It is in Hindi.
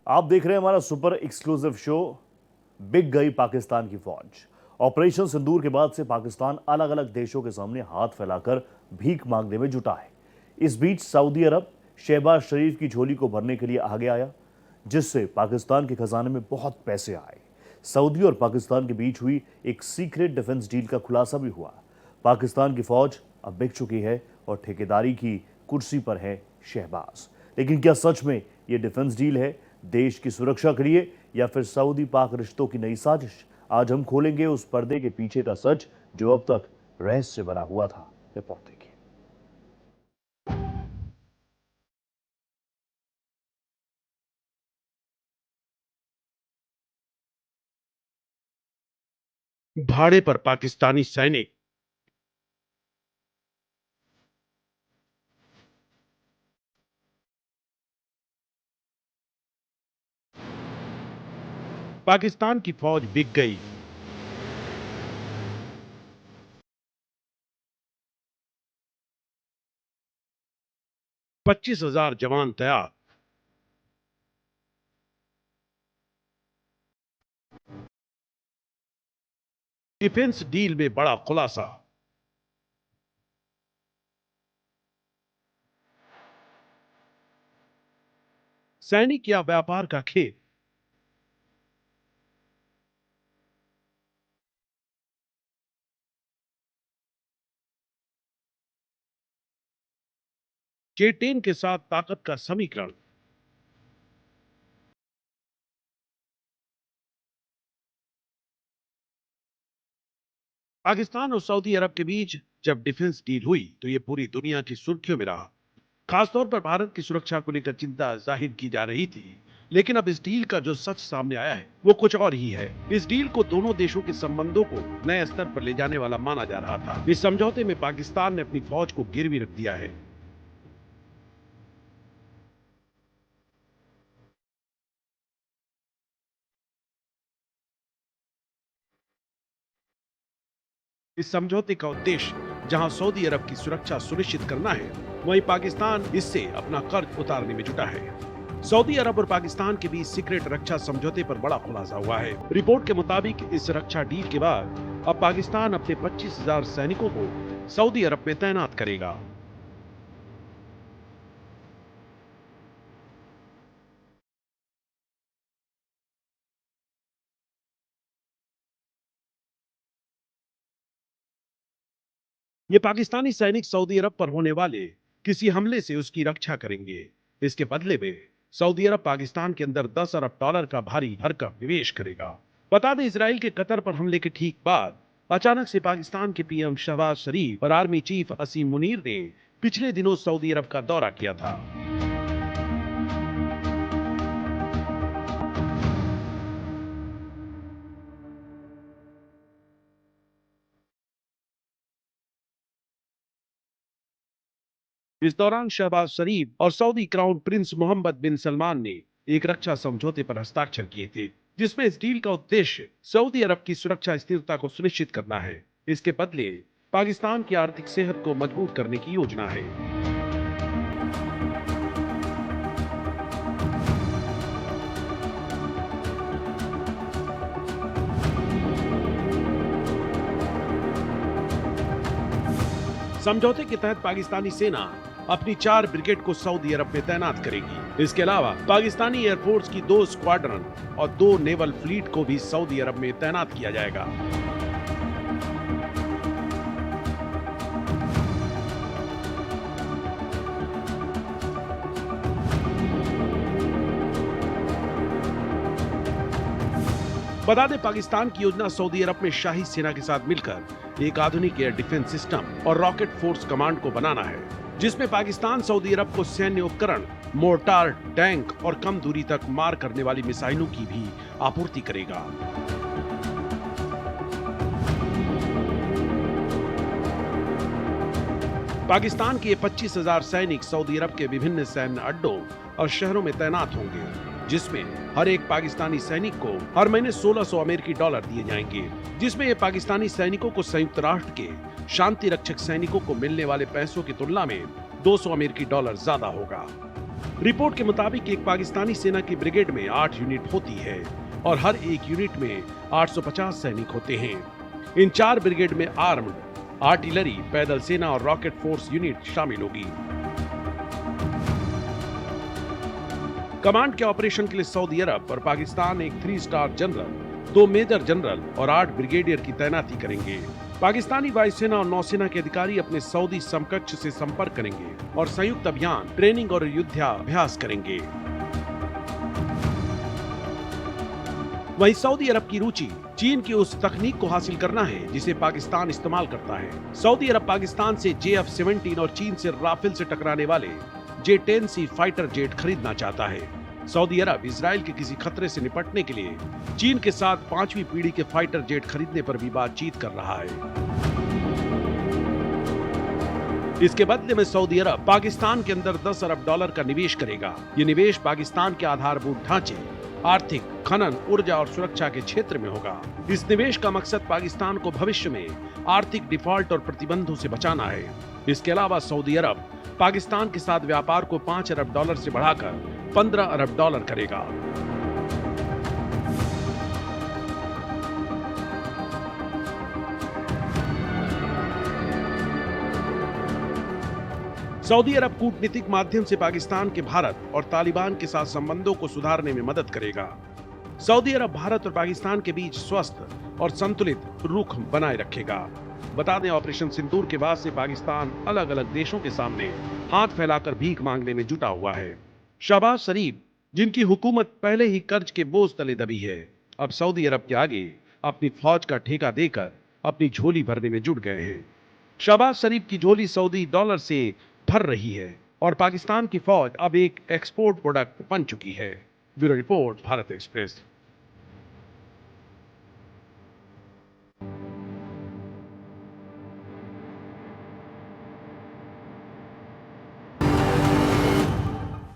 आप देख रहे हैं हमारा सुपर एक्सक्लूसिव शो बिक गई पाकिस्तान की फौज। ऑपरेशन सिंदूर के बाद से पाकिस्तान अलग अलग देशों के सामने हाथ फैलाकर भीख मांगने में जुटा है। इस बीच सऊदी अरब शहबाज शरीफ की झोली को भरने के लिए आगे आया, जिससे पाकिस्तान के खजाने में बहुत पैसे आए। सऊदी और पाकिस्तान के बीच हुई एक सीक्रेट डिफेंस डील का खुलासा भी हुआ। पाकिस्तान की फौज अब बिक चुकी है और ठेकेदारी की कुर्सी पर है शहबाज। लेकिन क्या सच में यह डिफेंस डील है देश की सुरक्षा के लिए या फिर सऊदी पाक रिश्तों की नई साजिश? आज हम खोलेंगे उस पर्दे के पीछे का सच जो अब तक रहस्य बना हुआ था। रिपोर्ट देखिए। भाड़े पर पाकिस्तानी सैनिक। पाकिस्तान की फौज बिक गई। 25,000 जवान तैयार। डिफेंस डील में बड़ा खुलासा। सैनिक या व्यापार का खेल। J10 के साथ ताकत का समीकरण। पाकिस्तान और सऊदी अरब के बीच जब डिफेंस डील हुई तो यह पूरी दुनिया की सुर्खियों में रहा। खासतौर पर भारत की सुरक्षा को लेकर चिंता जाहिर की जा रही थी। लेकिन अब इस डील का जो सच सामने आया है वो कुछ और ही है। इस डील को दोनों देशों के संबंधों को नए स्तर पर ले जाने वाला माना जा रहा था। इस समझौते में पाकिस्तान ने अपनी फौज को गिरवी रख दिया है। इस समझौते का उद्देश्य जहां सऊदी अरब की सुरक्षा सुनिश्चित करना है, वहीं पाकिस्तान इससे अपना कर्ज उतारने में जुटा है। सऊदी अरब और पाकिस्तान के बीच सीक्रेट रक्षा समझौते पर बड़ा खुलासा हुआ है। रिपोर्ट के मुताबिक इस रक्षा डील के बाद अब पाकिस्तान अपने 25,000 सैनिकों को सऊदी अरब में तैनात करेगा। ये पाकिस्तानी सैनिक सऊदी अरब पर होने वाले किसी हमले से उसकी रक्षा करेंगे। इसके बदले में सऊदी अरब पाकिस्तान के अंदर 10 अरब डॉलर का भारी भरकम निवेश करेगा। बता दें, इसराइल के कतर पर हमले के ठीक बाद अचानक से पाकिस्तान के पीएम शहबाज शरीफ और आर्मी चीफ असीम मुनीर ने पिछले दिनों सऊदी अरब का दौरा किया था। इस दौरान शहबाज शरीफ और सऊदी क्राउन प्रिंस मोहम्मद बिन सलमान ने एक रक्षा समझौते पर हस्ताक्षर किए थे, जिसमें इस डील का उद्देश्य सऊदी अरब की सुरक्षा स्थिरता को सुनिश्चित करना है। इसके बदले पाकिस्तान की आर्थिक सेहत को मजबूत करने की योजना है। समझौते के तहत पाकिस्तानी सेना अपनी 4 ब्रिगेड को सऊदी अरब में तैनात करेगी। इसके अलावा पाकिस्तानी एयरफोर्स की 2 स्क्वाड्रन और 2 नेवल फ्लीट को भी सऊदी अरब में तैनात किया जाएगा। बता दें, पाकिस्तान की योजना सऊदी अरब में शाही सेना के साथ मिलकर एक आधुनिक एयर डिफेंस सिस्टम और रॉकेट फोर्स कमांड को बनाना है, जिसमें पाकिस्तान सऊदी अरब को सैन्य उपकरण, मोर्टार, टैंक और कम दूरी तक मार करने वाली मिसाइलों की भी आपूर्ति करेगा। पाकिस्तान के 25,000 सैनिक सऊदी अरब के विभिन्न सैन्य अड्डों और शहरों में तैनात होंगे, जिसमें हर एक पाकिस्तानी सैनिक को हर महीने 1600 अमेरिकी डॉलर दिए जाएंगे, जिसमें ये पाकिस्तानी सैनिकों को संयुक्त राष्ट्र के शांति रक्षक सैनिकों को मिलने वाले पैसों की तुलना में 200 अमेरिकी डॉलर ज्यादा होगा। रिपोर्ट के मुताबिक एक पाकिस्तानी सेना की ब्रिगेड में 8 यूनिट होती है और हर एक यूनिट में 850 सैनिक होते हैं। इन 4 ब्रिगेड में आर्म्ड, आर्टिलरी, पैदल सेना और रॉकेट फोर्स यूनिट शामिल होगी। कमांड के ऑपरेशन के लिए सऊदी अरब और पाकिस्तान एक 3 स्टार जनरल, 2 मेजर जनरल और 8 ब्रिगेडियर की तैनाती करेंगे। पाकिस्तानी वायुसेना और नौसेना के अधिकारी अपने सऊदी समकक्ष से संपर्क करेंगे और संयुक्त अभियान, ट्रेनिंग और युद्धाभ्यास करेंगे। वहीं सऊदी अरब की रुचि चीन की उस तकनीक को हासिल करना है जिसे पाकिस्तान इस्तेमाल करता है। सऊदी अरब पाकिस्तान से JF-17 और चीन से राफेल से टकराने वाले J-10C फाइटर जेट खरीदना चाहता है। सऊदी अरब इसराइल के किसी खतरे से निपटने के लिए चीन के साथ 5वीं पीढ़ी के फाइटर जेट खरीदने पर भी बातचीत कर रहा है। इसके बदले में सऊदी अरब पाकिस्तान के अंदर $10 अरब का निवेश करेगा। ये निवेश पाकिस्तान के आधारभूत ढांचे, आर्थिक, खनन, ऊर्जा और सुरक्षा के क्षेत्र में होगा। इस निवेश का मकसद पाकिस्तान को भविष्य में आर्थिक डिफॉल्ट और प्रतिबंधों से बचाना है। इसके अलावा सऊदी अरब पाकिस्तान के साथ व्यापार को $5 अरब से बढ़ाकर $15 अरब करेगा। सऊदी अरब कूटनीतिक माध्यम से पाकिस्तान के भारत और तालिबान के साथ संबंधों को सुधारने में मदद करेगा। सऊदी अरब भारत और पाकिस्तान के बीच स्वस्थ और संतुलित रुख बनाए रखेगा। बता दें, ऑपरेशन सिंदूर के बाद से पाकिस्तान अलग अलग देशों के सामने हाथ फैलाकर भीख मांगने में जुटा हुआ है। शहबाज शरीफ, जिनकी हुकूमत पहले ही कर्ज के बोझ तले दबी है, अब सऊदी अरब के आगे अपनी फौज का ठेका देकर अपनी झोली भरने में जुट गए हैं। शहबाज शरीफ की झोली सऊदी डॉलर से भर रही है और पाकिस्तान की फौज अब एक एक्सपोर्ट प्रोडक्ट बन चुकी है। Bureau report, Bharat express.